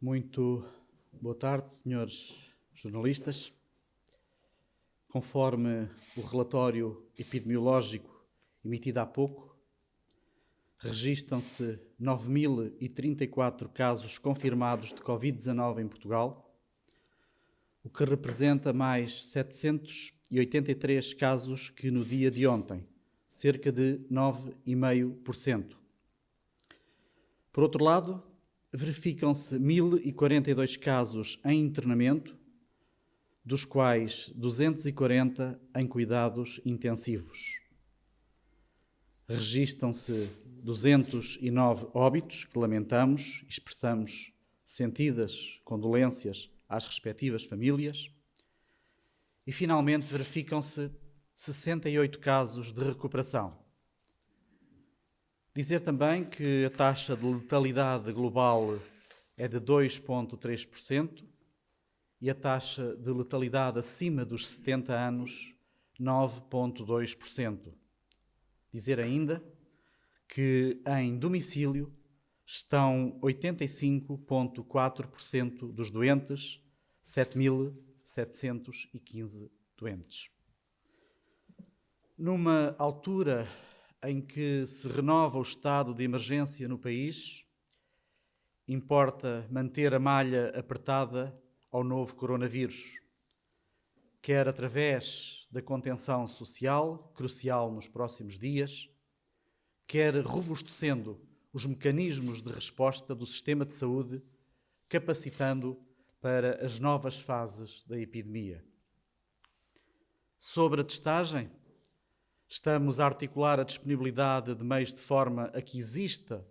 Muito boa tarde, senhores jornalistas. Conforme o relatório epidemiológico emitido há pouco, registam-se 9.034 casos confirmados de Covid-19 em Portugal, o que representa mais 783 casos que no dia de ontem, cerca de 9,5%. Por outro lado, verificam-se 1.042 casos em internamento, dos quais 240 em cuidados intensivos. Registam-se 209 óbitos, que lamentamos e expressamos sentidas condolências às respectivas famílias. E, finalmente, verificam-se 68 casos de recuperação. Dizer também que a taxa de letalidade global é de 2,3% e a taxa de letalidade acima dos 70 anos, 9,2%. Dizer ainda que em domicílio estão 85,4% dos doentes, 7.715 doentes. Numa altura em que se renova o estado de emergência no país, importa manter a malha apertada ao novo coronavírus, quer através da contenção social, crucial nos próximos dias, quer robustecendo os mecanismos de resposta do sistema de saúde, capacitando para as novas fases da epidemia. Sobre a testagem, estamos a articular a disponibilidade de meios de forma a que exista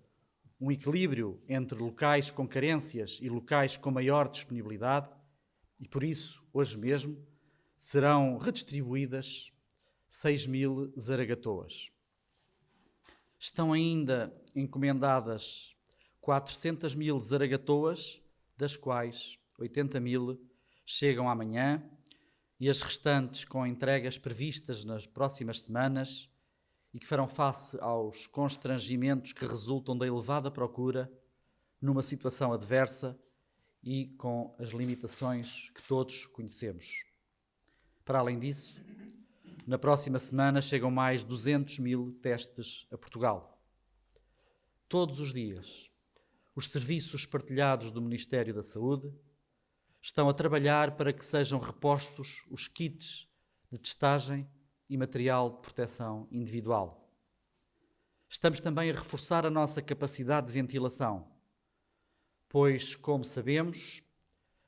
um equilíbrio entre locais com carências e locais com maior disponibilidade e, por isso, hoje mesmo, serão redistribuídas 6.000 zaragatoas. Estão ainda encomendadas 400.000 zaragatoas, das quais 80.000 chegam amanhã, e as restantes com entregas previstas nas próximas semanas e que farão face aos constrangimentos que resultam da elevada procura numa situação adversa e com as limitações que todos conhecemos. Para além disso, na próxima semana chegam mais 200.000 testes a Portugal. Todos os dias, os serviços partilhados do Ministério da Saúde estão a trabalhar para que sejam repostos os kits de testagem e material de proteção individual. Estamos também a reforçar a nossa capacidade de ventilação, pois, como sabemos,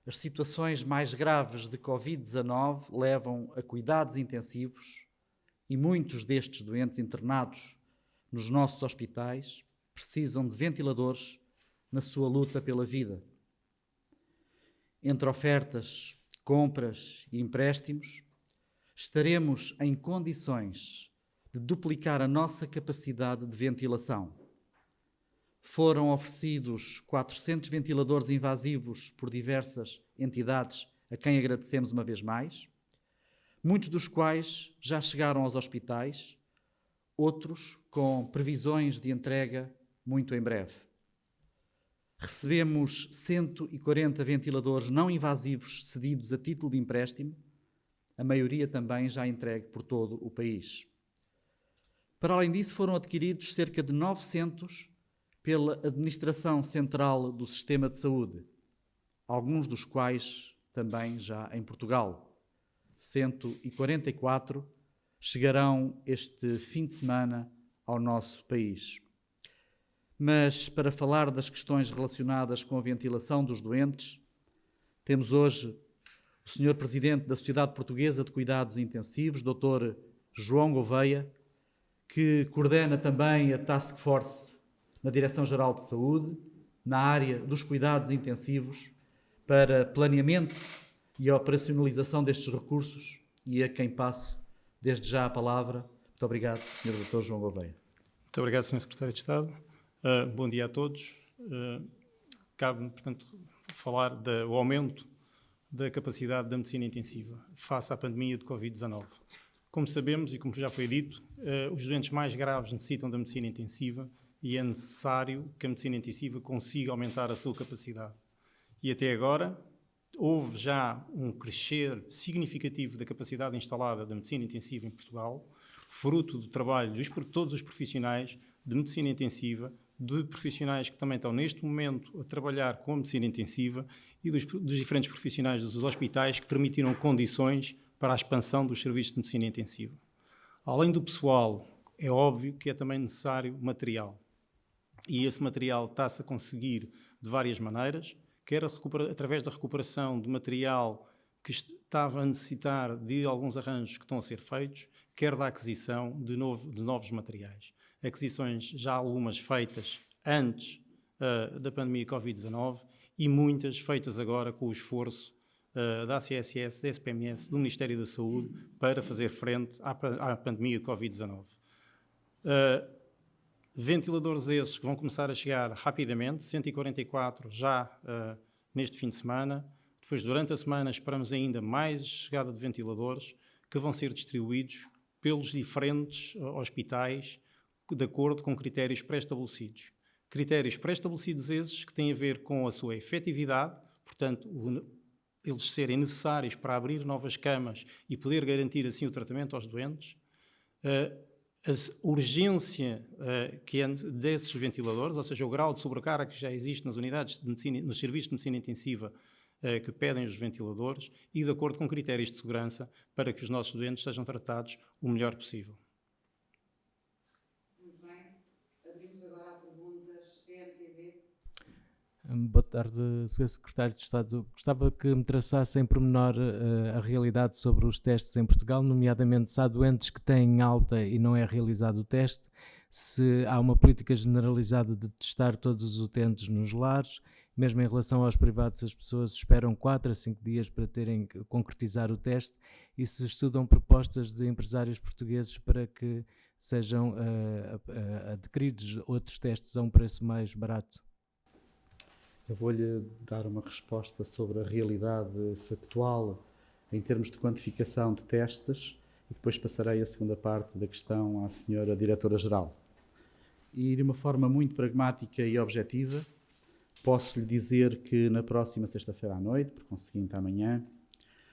as situações mais graves de Covid-19 levam a cuidados intensivos e muitos destes doentes internados nos nossos hospitais precisam de ventiladores na sua luta pela vida. Entre ofertas, compras e empréstimos, estaremos em condições de duplicar a nossa capacidade de ventilação. Foram oferecidos 400 ventiladores invasivos por diversas entidades, a quem agradecemos uma vez mais, muitos dos quais já chegaram aos hospitais, outros com previsões de entrega muito em breve. Recebemos 140 ventiladores não invasivos cedidos a título de empréstimo, a maioria também já entregue por todo o país. Para além disso, foram adquiridos cerca de 900 pela Administração Central do Sistema de Saúde, alguns dos quais também já em Portugal. 144 chegarão este fim de semana ao nosso país. Mas, para falar das questões relacionadas com a ventilação dos doentes, temos hoje o Sr. Presidente da Sociedade Portuguesa de Cuidados Intensivos, Dr. João Gouveia, que coordena também a Task Force na Direção-Geral de Saúde, na área dos cuidados intensivos, para planeamento e operacionalização destes recursos, e a quem passo desde já a palavra. Muito obrigado, Sr. Dr. João Gouveia. Muito obrigado, Sr. Secretário de Estado. Bom dia a todos. Cabe-me, portanto, falar do aumento da capacidade da medicina intensiva face à pandemia de Covid-19. Como sabemos e como já foi dito, os doentes mais graves necessitam da medicina intensiva e é necessário que a medicina intensiva consiga aumentar a sua capacidade. E até agora houve já um crescer significativo da capacidade instalada da medicina intensiva em Portugal, fruto do trabalho de todos os profissionais de medicina intensiva, de profissionais que também estão neste momento a trabalhar com a medicina intensiva e dos diferentes profissionais dos hospitais que permitiram condições para a expansão dos serviços de medicina intensiva. Além do pessoal, é óbvio que é também necessário material. E esse material está-se a conseguir de várias maneiras, quer através da recuperação de material que estava a necessitar de alguns arranjos que estão a ser feitos, quer da aquisição de novos materiais. Aquisições já algumas feitas antes da pandemia Covid-19 e muitas feitas agora com o esforço da ACSS, da SPMS, do Ministério da Saúde para fazer frente à pandemia Covid-19. Ventiladores esses que vão começar a chegar rapidamente, 144 já neste fim de semana. Depois, durante a semana, esperamos ainda mais chegada de ventiladores que vão ser distribuídos pelos diferentes hospitais de acordo com critérios pré-estabelecidos. Critérios pré-estabelecidos esses que têm a ver com a sua efetividade, portanto, eles serem necessários para abrir novas camas e poder garantir assim o tratamento aos doentes, a urgência que é desses ventiladores, ou seja, o grau de sobrecarga que já existe nas unidades de medicina, nos serviços de medicina intensiva que pedem os ventiladores e de acordo com critérios de segurança para que os nossos doentes sejam tratados o melhor possível. Muito bem. Abrimos agora a perguntas CMTV. Boa tarde, Sr. Secretário de Estado. Gostava que me traçasse em pormenor a realidade sobre os testes em Portugal, nomeadamente se há doentes que têm alta e não é realizado o teste, se há uma política generalizada de testar todos os utentes nos lares, mesmo em relação aos privados, as pessoas esperam 4 a 5 dias para terem que concretizar o teste e se estudam propostas de empresários portugueses para que sejam adquiridos outros testes a um preço mais barato. Eu vou-lhe dar uma resposta sobre a realidade factual em termos de quantificação de testes e depois passarei a segunda parte da questão à senhora Diretora-Geral. E de uma forma muito pragmática e objetiva, posso-lhe dizer que na próxima sexta-feira à noite, por conseguinte amanhã,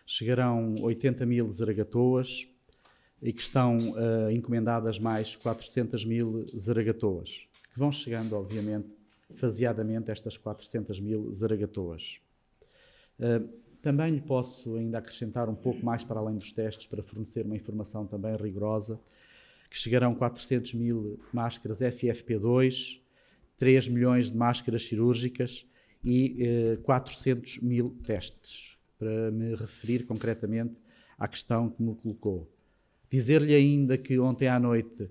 chegarão 80.000 zaragatoas e que estão encomendadas mais 400.000 zaragatoas, que vão chegando, obviamente, faseadamente estas 400.000 zaragatoas. Também lhe posso ainda acrescentar um pouco mais para além dos testes, para fornecer uma informação também rigorosa, que chegarão 400.000 máscaras FFP2, 3 milhões de máscaras cirúrgicas e 400.000 testes, para me referir concretamente à questão que me colocou. Dizer-lhe ainda que ontem à noite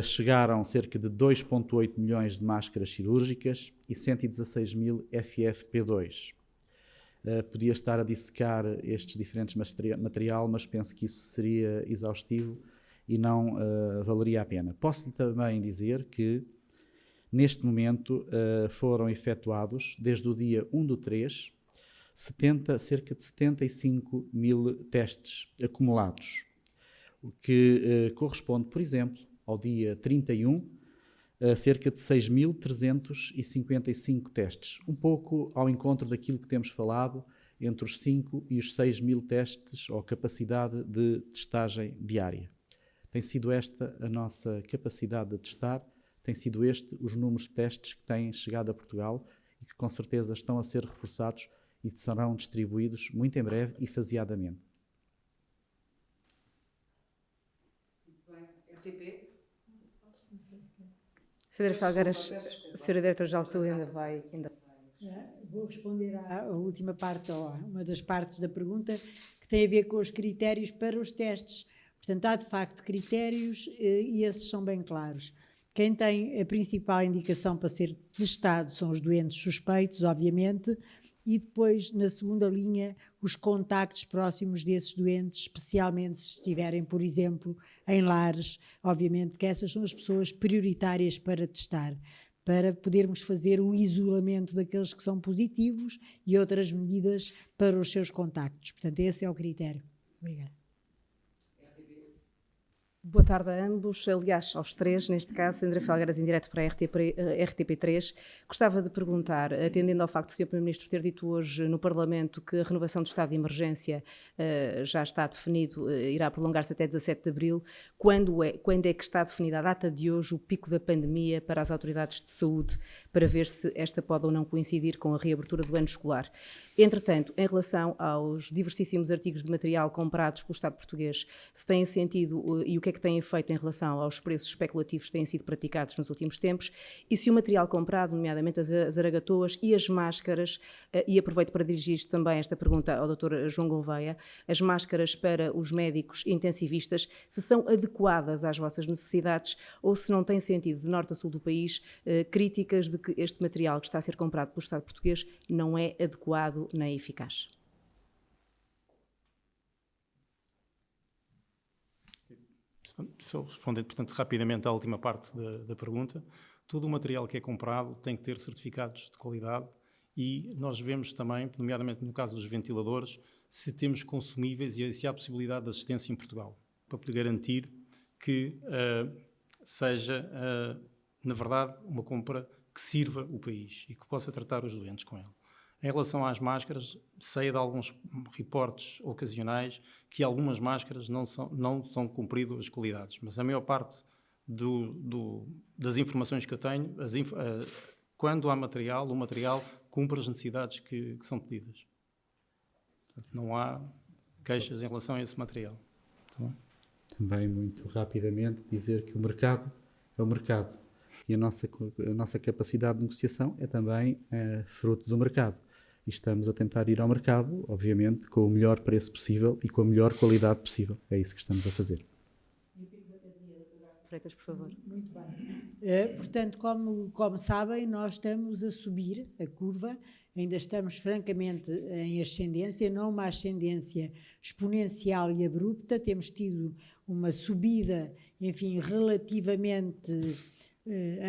chegaram cerca de 2,8 milhões de máscaras cirúrgicas e 116.000 FFP2. Podia estar a dissecar estes diferentes material, mas penso que isso seria exaustivo e não valeria a pena. Posso-lhe também dizer que, neste momento, foram efetuados, desde o dia 1/3, cerca de 75.000 testes acumulados, o que corresponde, por exemplo, ao dia 31, cerca de 6.355 testes, um pouco ao encontro daquilo que temos falado entre os 5 e os 6.000 testes, ou capacidade de testagem diária. Tem sido esta a nossa capacidade de testar, tem sido este os números de testes que têm chegado a Portugal e que com certeza estão a ser reforçados e serão distribuídos muito em breve e faseadamente. Muito bem. RTP. Sra. Felgueiras, Sra. Diretora-Geral de Saúde ainda vai... Vou responder à última parte, ou a uma das partes da pergunta, que tem a ver com os critérios para os testes. Portanto, há de facto critérios e esses são bem claros. Quem tem a principal indicação para ser testado são os doentes suspeitos, obviamente, e depois, na segunda linha, os contactos próximos desses doentes, especialmente se estiverem, por exemplo, em lares. Obviamente que essas são as pessoas prioritárias para testar, para podermos fazer o isolamento daqueles que são positivos e outras medidas para os seus contactos. Portanto, esse é o critério. Obrigada. Boa tarde a ambos, aliás, aos três, neste caso, André Felgueiras, em direto para a RTP3. Gostava de perguntar, atendendo ao facto do Sr. Primeiro-Ministro ter dito hoje no Parlamento que a renovação do estado de emergência já está definido, irá prolongar-se até 17 de abril, quando é que está definida a data de hoje, o pico da pandemia para as autoridades de saúde, para ver se esta pode ou não coincidir com a reabertura do ano escolar? Entretanto, em relação aos diversíssimos artigos de material comprados pelo Estado português, se têm sentido e o que é que têm feito em relação aos preços especulativos que têm sido praticados nos últimos tempos, e se o material comprado, nomeadamente as aragatoas e as máscaras, e aproveito para dirigir também esta pergunta ao Dr. João Gouveia, as máscaras para os médicos intensivistas, se são adequadas às vossas necessidades ou se não tem sentido, de norte a sul do país, críticas de que este material que está a ser comprado pelo Estado português não é adequado nem eficaz. Só respondendo, portanto, rapidamente à última parte da pergunta, todo o material que é comprado tem que ter certificados de qualidade e nós vemos também, nomeadamente no caso dos ventiladores, se temos consumíveis e se há possibilidade de assistência em Portugal, para poder garantir que seja, na verdade, uma compra que sirva o país e que possa tratar os doentes com ela. Em relação às máscaras, sei de alguns reportes ocasionais que algumas máscaras não são cumpridas as qualidades, mas a maior parte das informações que eu tenho, quando há material, o material cumpre as necessidades que são pedidas. Portanto, não há queixas em relação a esse material. Tá bom? Também, muito rapidamente, dizer que o mercado é o mercado e a nossa capacidade de negociação é também fruto do mercado. E estamos a tentar ir ao mercado, obviamente, com o melhor preço possível e com a melhor qualidade possível. É isso que estamos a fazer. Freitas, por favor. Muito bem. Portanto, como sabem, nós estamos a subir a curva, ainda estamos francamente em ascendência, não uma ascendência exponencial e abrupta, temos tido uma subida, enfim, relativamente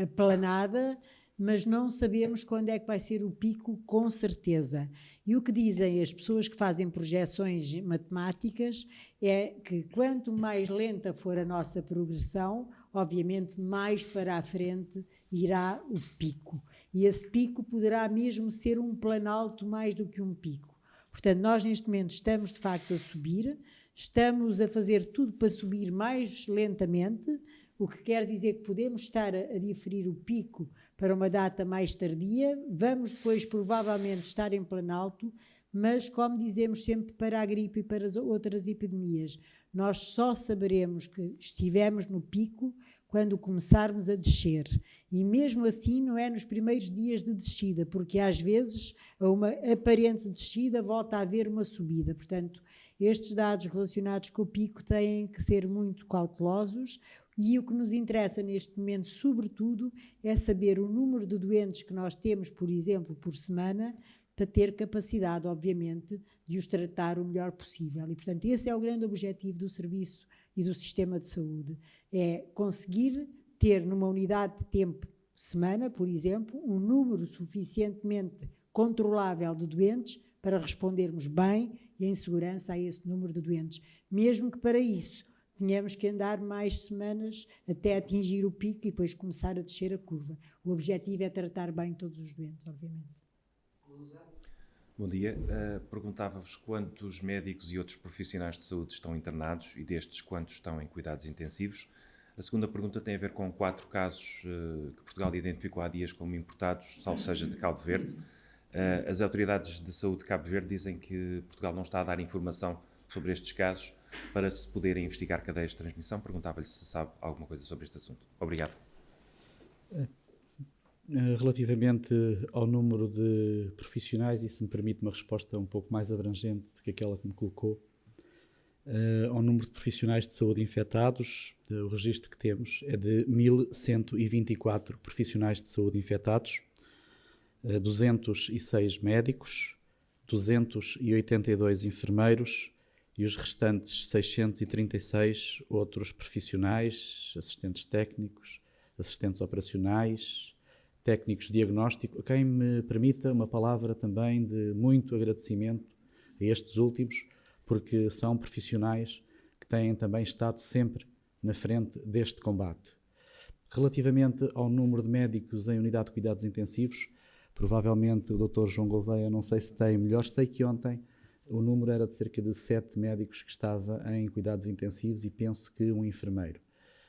aplanada, mas não sabemos quando é que vai ser o pico, com certeza. E o que dizem as pessoas que fazem projeções matemáticas é que quanto mais lenta for a nossa progressão, obviamente mais para a frente irá o pico. E esse pico poderá mesmo ser um planalto mais do que um pico. Portanto, nós neste momento estamos de facto a subir, estamos a fazer tudo para subir mais lentamente, o que quer dizer que podemos estar a diferir o pico para uma data mais tardia, vamos depois provavelmente estar em planalto, mas como dizemos sempre para a gripe e para as outras epidemias, nós só saberemos que estivemos no pico quando começarmos a descer. E mesmo assim não é nos primeiros dias de descida, porque às vezes a uma aparente descida volta a haver uma subida. Portanto, estes dados relacionados com o pico têm que ser muito cautelosos. E o que nos interessa neste momento, sobretudo, é saber o número de doentes que nós temos, por exemplo, por semana, para ter capacidade, obviamente, de os tratar o melhor possível. E, portanto, esse é o grande objetivo do serviço e do sistema de saúde, é conseguir ter numa unidade de tempo, semana, por exemplo, um número suficientemente controlável de doentes para respondermos bem e em segurança a esse número de doentes. Mesmo que para isso tínhamos que andar mais semanas até atingir o pico e depois começar a descer a curva. O objetivo é tratar bem todos os doentes, obviamente. Bom dia. Perguntava-vos quantos médicos e outros profissionais de saúde estão internados e destes quantos estão em cuidados intensivos. A segunda pergunta tem a ver com 4 casos que Portugal identificou há dias como importados, salvo seja de Cabo Verde. As autoridades de saúde de Cabo Verde dizem que Portugal não está a dar informação sobre estes casos para se poderem investigar cadeias de transmissão. Perguntava-lhe se sabe alguma coisa sobre este assunto. Obrigado. Relativamente ao número de profissionais, e se me permite uma resposta um pouco mais abrangente do que aquela que me colocou, ao número de profissionais de saúde infectados, o registro que temos é de 1.124 profissionais de saúde infectados, 206 médicos, 282 enfermeiros, e os restantes 636 outros profissionais, assistentes técnicos, assistentes operacionais, técnicos de diagnóstico, a quem me permita uma palavra também de muito agradecimento a estes últimos, porque são profissionais que têm também estado sempre na frente deste combate. Relativamente ao número de médicos em unidade de cuidados intensivos, provavelmente o Dr. João Gouveia, não sei se tem melhor, sei que ontem o número era de cerca de 7 médicos que estava em cuidados intensivos e penso que um enfermeiro.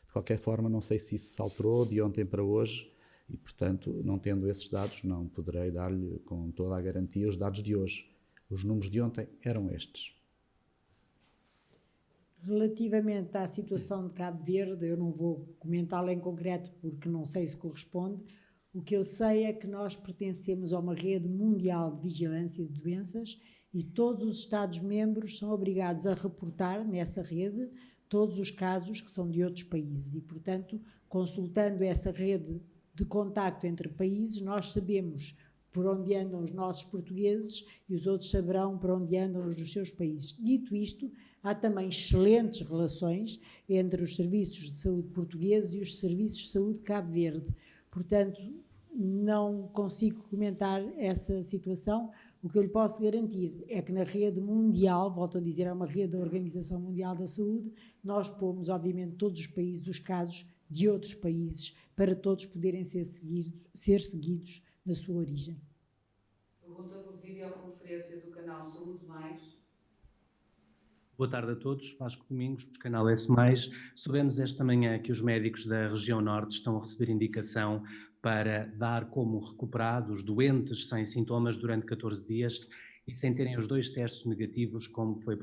De qualquer forma, não sei se isso se alterou de ontem para hoje e, portanto, não tendo esses dados, não poderei dar-lhe com toda a garantia os dados de hoje. Os números de ontem eram estes. Relativamente à situação de Cabo Verde, eu não vou comentá-la em concreto porque não sei se corresponde. O que eu sei é que nós pertencemos a uma rede mundial de vigilância de doenças e todos os Estados-membros são obrigados a reportar nessa rede todos os casos que são de outros países e, portanto, consultando essa rede de contacto entre países, nós sabemos por onde andam os nossos portugueses e os outros saberão por onde andam os dos seus países. Dito isto, há também excelentes relações entre os serviços de saúde portugueses e os serviços de saúde de Cabo Verde. Portanto, não consigo comentar essa situação. O que eu lhe posso garantir é que na rede mundial, volto a dizer, é uma rede da Organização Mundial da Saúde, nós pomos, obviamente, todos os países, os casos de outros países, para todos poderem ser seguidos na sua origem. Pergunta por videoconferência do canal Saúde Mais. Boa tarde a todos. Vasco Domingos, do canal S+. Soubemos esta manhã que os médicos da região norte estão a receber indicação para dar como recuperados doentes sem sintomas durante 14 dias e sem terem os 2 testes negativos, como foi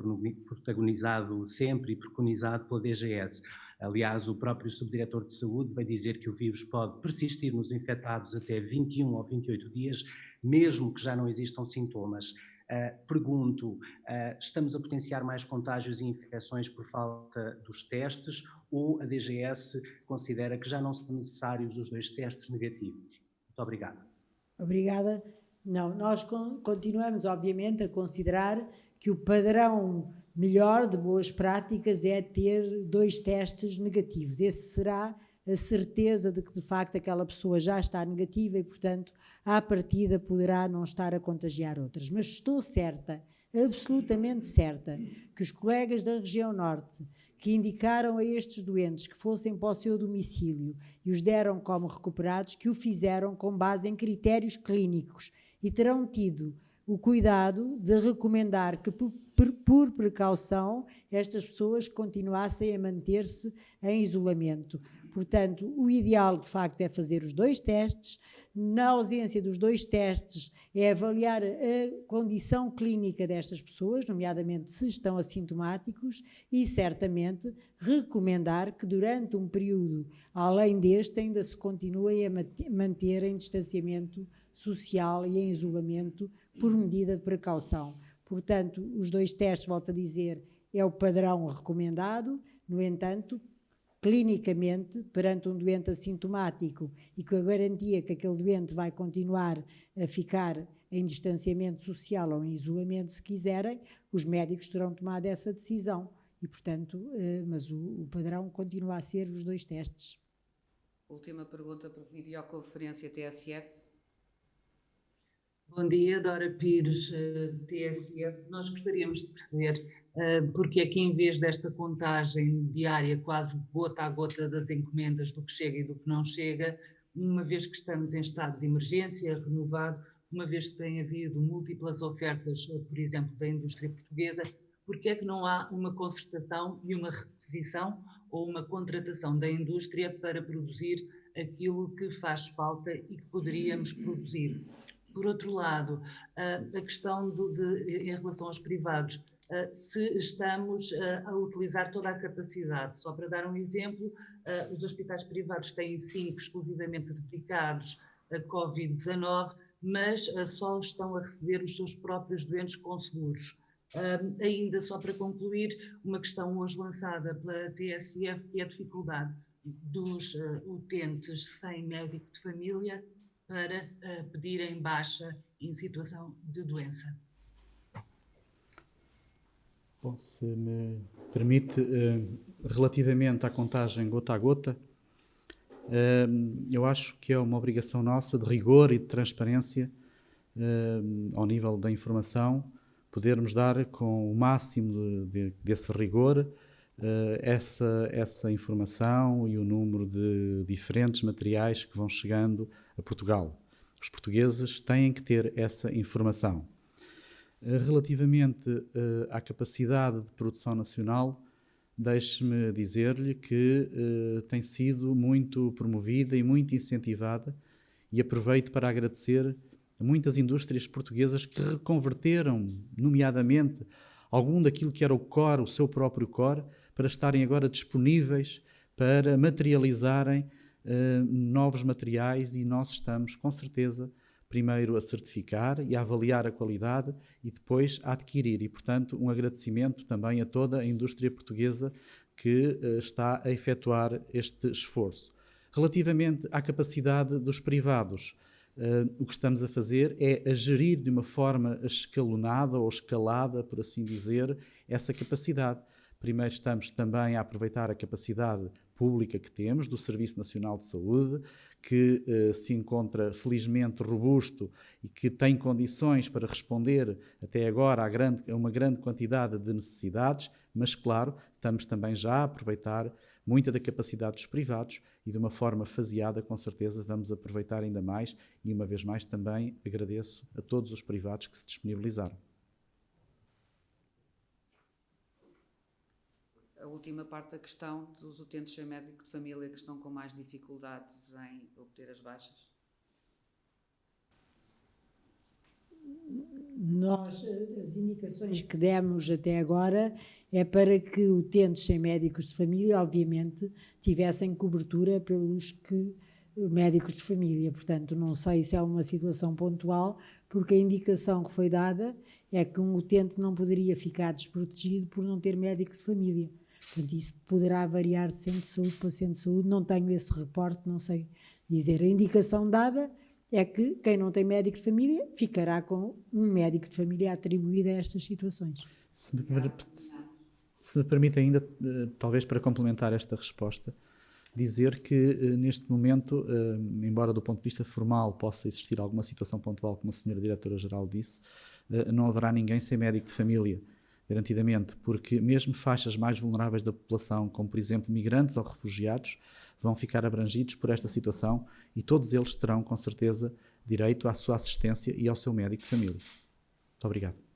protagonizado sempre e preconizado pela DGS. Aliás, o próprio subdiretor de saúde vai dizer que o vírus pode persistir nos infectados até 21 ou 28 dias, mesmo que já não existam sintomas. Pergunto, estamos a potenciar mais contágios e infecções por falta dos testes ou a DGS considera que já não são necessários os 2 testes negativos? Muito obrigado. Obrigada. Não, nós continuamos, obviamente, a considerar que o padrão melhor de boas práticas é ter 2 testes negativos. Esse será a certeza de que, de facto, aquela pessoa já está negativa e, portanto, à partida poderá não estar a contagiar outras. Mas estou certa, absolutamente certa, que os colegas da região norte que indicaram a estes doentes que fossem para o seu domicílio e os deram como recuperados, que o fizeram com base em critérios clínicos e terão tido o cuidado de recomendar que, por precaução, estas pessoas continuassem a manter-se em isolamento. Portanto, o ideal, de facto, é fazer os 2 testes. Na ausência dos 2 testes, é avaliar a condição clínica destas pessoas, nomeadamente se estão assintomáticos, e, certamente, recomendar que, durante um período além deste, ainda se continuem a manter em distanciamento social e em isolamento por medida de precaução. Portanto, os 2 testes, volto a dizer, é o padrão recomendado. No entanto, clinicamente, perante um doente assintomático e com a garantia que aquele doente vai continuar a ficar em distanciamento social ou em isolamento, se quiserem, os médicos terão tomado essa decisão. E, portanto, mas o padrão continua a ser os 2 testes. Última pergunta por videoconferência TSF. Bom dia, Dora Pires, TSF. Nós gostaríamos de perceber porque é que, em vez desta contagem diária, quase gota a gota das encomendas do que chega e do que não chega, uma vez que estamos em estado de emergência renovado, uma vez que tem havido múltiplas ofertas, por exemplo, da indústria portuguesa, porque é que não há uma concertação e uma requisição ou uma contratação da indústria para produzir aquilo que faz falta e que poderíamos produzir? Por outro lado, a questão em relação aos privados, se estamos a utilizar toda a capacidade. Só para dar um exemplo, os hospitais privados têm 5 exclusivamente dedicados a Covid-19, mas só estão a receber os seus próprios doentes com seguros. Ainda só para concluir, uma questão hoje lançada pela TSF é a dificuldade dos utentes sem médico de família para pedirem baixa em situação de doença. Bom, se me permite, relativamente à contagem gota a gota, eu acho que é uma obrigação nossa de rigor e de transparência ao nível da informação, podermos dar com o máximo desse rigor essa informação e o número de diferentes materiais que vão chegando a Portugal. Os portugueses têm que ter essa informação. Relativamente à capacidade de produção nacional, deixe-me dizer-lhe que tem sido muito promovida e muito incentivada, e aproveito para agradecer a muitas indústrias portuguesas que reconverteram, nomeadamente, algum daquilo que era o core, o seu próprio core, para estarem agora disponíveis para materializarem novos materiais, e nós estamos, com certeza, primeiro a certificar e a avaliar a qualidade e depois a adquirir. E, portanto, um agradecimento também a toda a indústria portuguesa que está a efetuar este esforço. Relativamente à capacidade dos privados, o que estamos a fazer é a gerir de uma forma escalonada ou escalada, por assim dizer, essa capacidade. Primeiro estamos também a aproveitar a capacidade pública que temos do Serviço Nacional de Saúde, que se encontra felizmente robusto e que tem condições para responder até agora a uma grande quantidade de necessidades, mas claro, estamos também já a aproveitar muita da capacidade dos privados e de uma forma faseada, com certeza vamos aproveitar ainda mais, e uma vez mais também agradeço a todos os privados que se disponibilizaram. A última parte da questão dos utentes sem médico de família que estão com mais dificuldades em obter as baixas. Nós, as indicações que demos até agora é para que utentes sem médicos de família, obviamente, tivessem cobertura pelos médicos de família. Portanto, não sei se é uma situação pontual, porque a indicação que foi dada é que um utente não poderia ficar desprotegido por não ter médico de família. Portanto, isso poderá variar de centro de saúde para centro de saúde, não tenho esse reporte, não sei dizer. A indicação dada é que quem não tem médico de família ficará com um médico de família atribuído a estas situações. Se me permite ainda, talvez para complementar esta resposta, dizer que neste momento, embora do ponto de vista formal possa existir alguma situação pontual, como a senhora Diretora-Geral disse, não haverá ninguém sem médico de família, garantidamente, porque mesmo faixas mais vulneráveis da população, como por exemplo migrantes ou refugiados, vão ficar abrangidos por esta situação e todos eles terão com certeza direito à sua assistência e ao seu médico de família. Muito obrigado.